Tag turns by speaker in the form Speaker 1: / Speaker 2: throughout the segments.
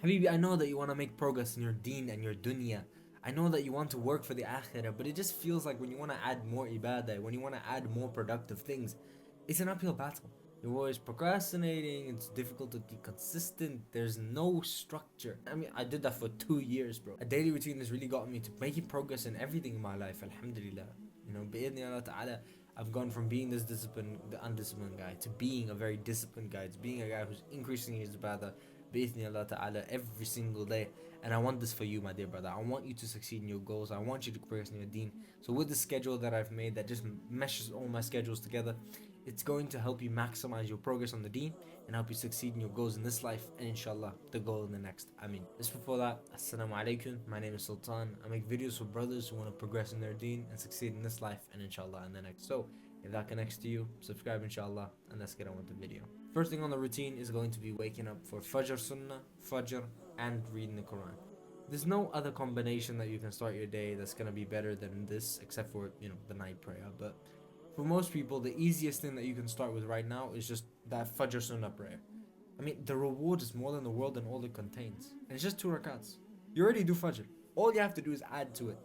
Speaker 1: Habibi, I know that you want to make progress in your deen and your dunya. I know that you want to work for the akhirah, but it just feels like when you want to add more ibadah, when you want to add more productive things, it's an uphill battle. You're always procrastinating, it's difficult to be consistent, there's no structure. I mean, I did that for 2 years, bro. A daily routine has really gotten me to making progress in everything in my life, alhamdulillah. You know, bi'idhnillahi ta'ala, I've gone from being this disciplined, the undisciplined guy, to being a very disciplined guy, to being a guy who's increasing his ibadah, bi'idhnillah ta'ala, every single day. And I want this for you, my dear brother. I want you to succeed in your goals. I want you to progress in your deen. So with the schedule that I've made that just meshes all my schedules together, it's going to help you maximize your progress on the deen and help you succeed in your goals in this life and inshallah the goal in the next. I mean, just before that, assalamu alaikum. My name is Sultan. I make videos for brothers who want to progress in their deen and succeed in this life and inshallah in the next. So if that connects to you, subscribe inshallah, and let's get on with the video. First thing on the routine is going to be waking up for Fajr Sunnah, Fajr, and reading the Quran. There's no other combination that you can start your day that's gonna be better than this, except for, you know, the night prayer. But for most people, the easiest thing that you can start with right now is just that Fajr Sunnah prayer. I mean, the reward is more than the world and all it contains. And it's just 2 rakats. You already do Fajr. All you have to do is add to it.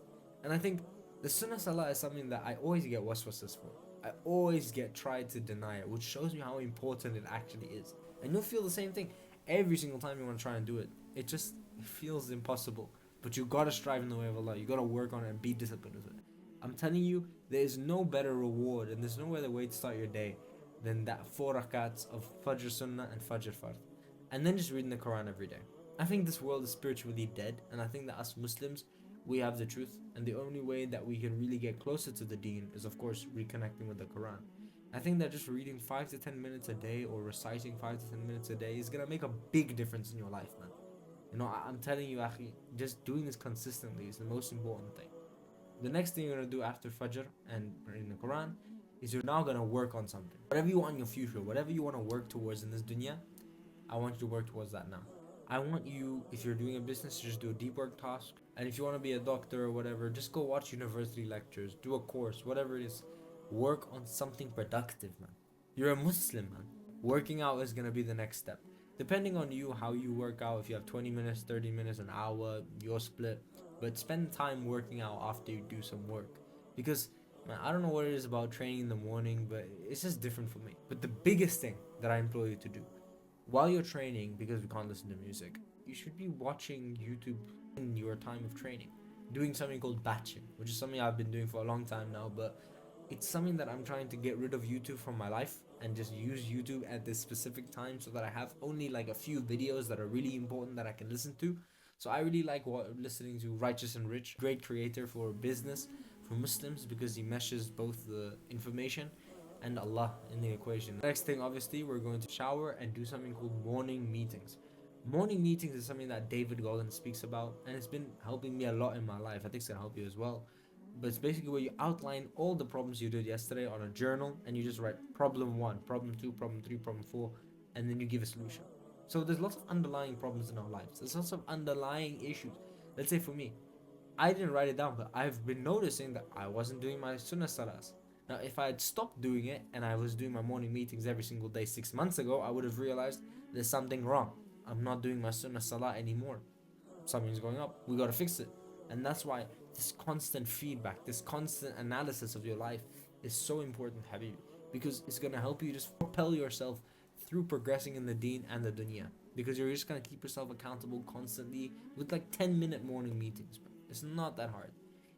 Speaker 1: And I think the Sunnah Salah is something that I always get waswases for. I always get tried to deny it, which shows me how important it actually is. And you'll feel the same thing every single time you want to try and do it. It just feels impossible. But you gotta strive in the way of Allah. You gotta work on it and be disciplined with it. I'm telling you, there is no better reward and there's no other way to start your day than that 4 rakats of Fajr Sunnah and Fajr Fard. And then just reading the Quran every day. I think this world is spiritually dead, and I think that us Muslims, we have the truth, and the only way that we can really get closer to the deen is of course reconnecting with the Quran. I think that just reading 5 to 10 minutes a day or reciting 5 to 10 minutes a day is gonna make a big difference in your life, man. You know, I'm telling you, Akhi, just doing this consistently is the most important thing. The next thing you're gonna do after Fajr and reading the Quran is you're now gonna work on something. Whatever you want in your future, whatever you wanna work towards in this dunya, I want you to work towards that now. I want you, if you're doing a business, to just do a deep work task. And if you want to be a doctor or whatever, just go watch university lectures, do a course, whatever it is. Work on something productive, man. You're a Muslim, man. Working out is going to be the next step. Depending on you, how you work out, if you have 20 minutes, 30 minutes, an hour, your split. But spend time working out after you do some work. Because, man, I don't know what it is about training in the morning, but it's just different for me. But the biggest thing that I implore you to do while you're training, because we can't listen to music, you should be watching YouTube in your time of training. Doing something called batching, which is something I've been doing for a long time now, but it's something that I'm trying to get rid of YouTube from my life and just use YouTube at this specific time so that I have only like a few videos that are really important that I can listen to. So I really like listening to Righteous and Rich, great creator for business for Muslims because he meshes both the information and Allah in the equation. Next thing, obviously, we're going to shower and do something called morning meetings. Morning meetings is something that David Goggins speaks about, and it's been helping me a lot in my life. I think it's gonna help you as well. But it's basically where you outline all the problems you did yesterday on a journal, and you just write problem 1, problem 2, problem 3, problem 4, and then you give a solution. So there's lots of underlying problems in our lives. There's lots of underlying issues. Let's say for me, I didn't write it down, but I've been noticing that I wasn't doing my sunnah salahs. Now, if I had stopped doing it and I was doing my morning meetings every single day 6 months ago, I would have realized there's something wrong. I'm not doing my sunnah salah anymore. Something's going up. We gotta fix it. And that's why this constant feedback, this constant analysis of your life is so important, Habib, because it's gonna help you just propel yourself through progressing in the deen and the dunya. Because you're just gonna keep yourself accountable constantly with like 10-minute morning meetings. It's not that hard.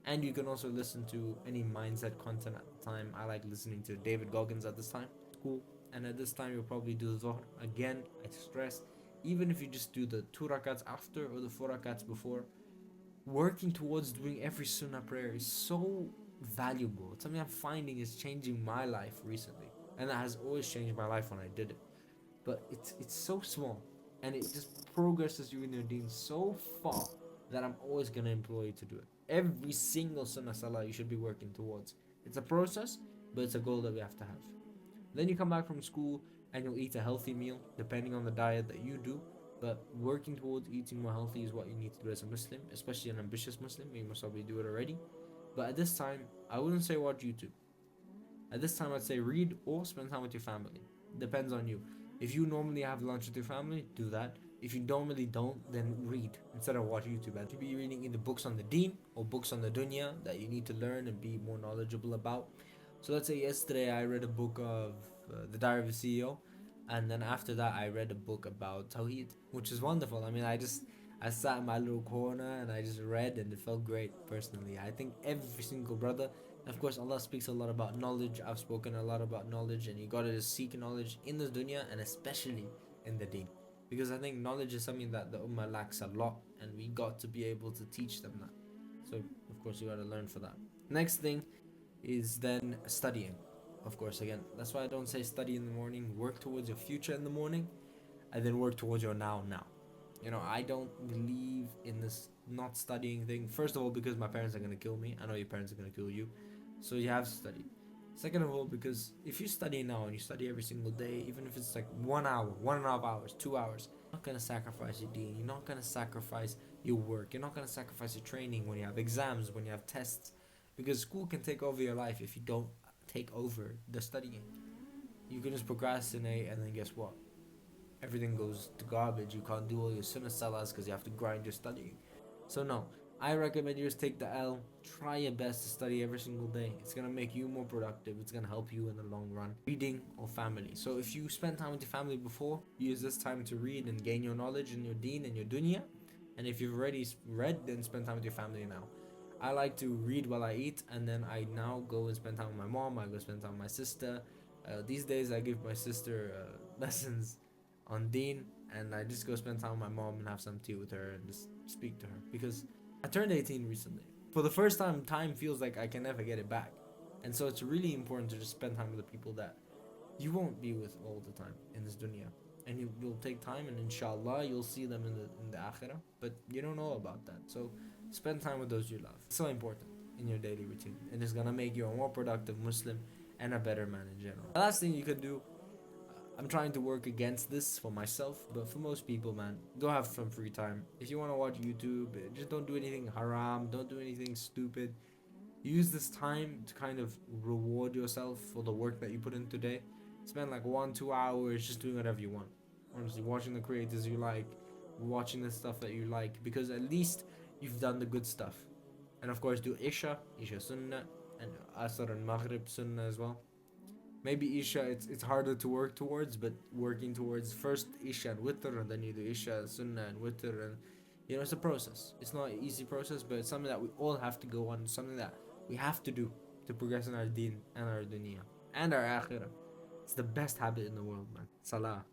Speaker 1: And you can also listen to any mindset content at the time. I like listening to David Goggins at this time. Cool. And at this time, you'll probably do Dhuhr. Again, I stress, even if you just do the 2 rakats after or the 4 rakats before, working towards doing every sunnah prayer is so valuable. It's something I'm finding is changing my life recently. And that has always changed my life when I did it. But it's so small. And it just progresses you in your deen so far that I'm always going to implore you to do it. Every single sunnah salah you should be working towards. It's a process, but it's a goal that we have to have. Then you come back from school and you'll eat a healthy meal depending on the diet that you do. But working towards eating more healthy is what you need to do as a Muslim, especially an ambitious Muslim. You must probably do it already. But at this time, I wouldn't say watch YouTube. At this time, I'd say read or spend time with your family. Depends on you. If you normally have lunch with your family, do that. If you don't, then read instead of watch YouTube. And to be reading either books on the deen or books on the dunya that you need to learn and be more knowledgeable about. So let's say yesterday I read a book of The Diary of a CEO, and then after that I read a book about Tawheed, which is wonderful. I mean, I sat in my little corner and I just read, and it felt great personally. I think every single brother, of course, Allah speaks a lot about knowledge. I've spoken a lot about knowledge, and you gotta just seek knowledge in the dunya and especially in the deen. Because I think knowledge is something that the ummah lacks a lot, and we got to be able to teach them that. So, of course, you gotta learn for that. Next thing is then studying. Of course, again, that's why I don't say study in the morning. Work towards your future in the morning, and then work towards your now. You know, I don't believe in this not studying thing. First of all, because my parents are gonna kill me. I know your parents are gonna kill you, so you have to study. Second of all, because if you study now and you study every single day, even if it's like 1 hour, 1.5 hours, 2 hours, you're not gonna sacrifice your deen. You're not gonna sacrifice your work. You're not gonna sacrifice your training when you have exams, when you have tests, because school can take over your life if you don't take over the studying. You can just procrastinate, and then guess what? Everything goes to garbage. You can't do all your sunnah salahs because you have to grind your studying. So no, I recommend you just take the L. Try your best to study every single day. It's gonna make you more productive. It's gonna help you in the long run. Reading or family. So if you spend time with your family before, use this time to read and gain your knowledge in your deen and your dunya. And if you've already read, then spend time with your family now. I like to read while I eat, and then I now go and spend time with my mom. I go spend time with my sister. These days, I give my sister lessons on Deen, and I just go spend time with my mom and have some tea with her and just speak to her, because I turned 18 recently. For the first time feels like I can never get it back, and so it's really important to just spend time with the people that you won't be with all the time in this dunya, and you'll take time, and inshallah you'll see them in the akhirah, but you don't know about that. So spend time with those you love. It's so important in your daily routine, and it's gonna make you a more productive Muslim and a better man in general. The last thing you could do, I'm trying to work against this for myself, but for most people, man, go have some free time. If you want to watch YouTube, just don't do anything haram, don't do anything stupid. Use this time to kind of reward yourself for the work that you put in today. Spend like 1-2 hours just doing whatever you want. Honestly, watching the creators you like, watching the stuff that you like, because at least you've done the good stuff. And of course, do Isha Sunnah, and Asr and Maghrib Sunnah as well. Maybe Isha, it's harder to work towards, but working towards first Isha and Witr, and then you do Isha, Sunnah, and Witr, and you know, it's a process. It's not an easy process, but it's something that we all have to go on, something that we have to do to progress in our deen and our dunya and our akhirah. It's the best habit in the world, man. Salah.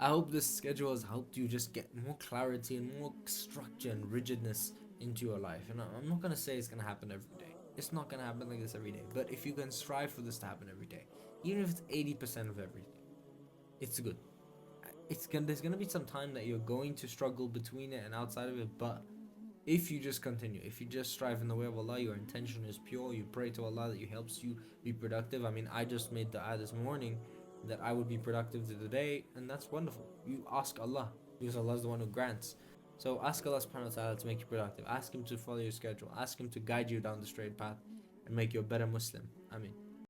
Speaker 1: I hope this schedule has helped you just get more clarity and more structure and rigidness into your life. And I'm not gonna say it's gonna happen every day. It's not gonna happen like this every day. But if you can strive for this to happen every day, even if it's 80% of everything, it's good. There's gonna be some time that you're going to struggle between it and outside of it, but if you just continue, if you just strive in the way of Allah, your intention is pure, you pray to Allah that He helps you be productive. I mean, I just made dua this morning that I would be productive to the day, and that's wonderful. You ask Allah, because Allah is the one who grants. So ask Allah subhanahu wa ta'ala to make you productive. Ask Him to follow your schedule. Ask Him to guide you down the straight path and make you a better Muslim. I mean,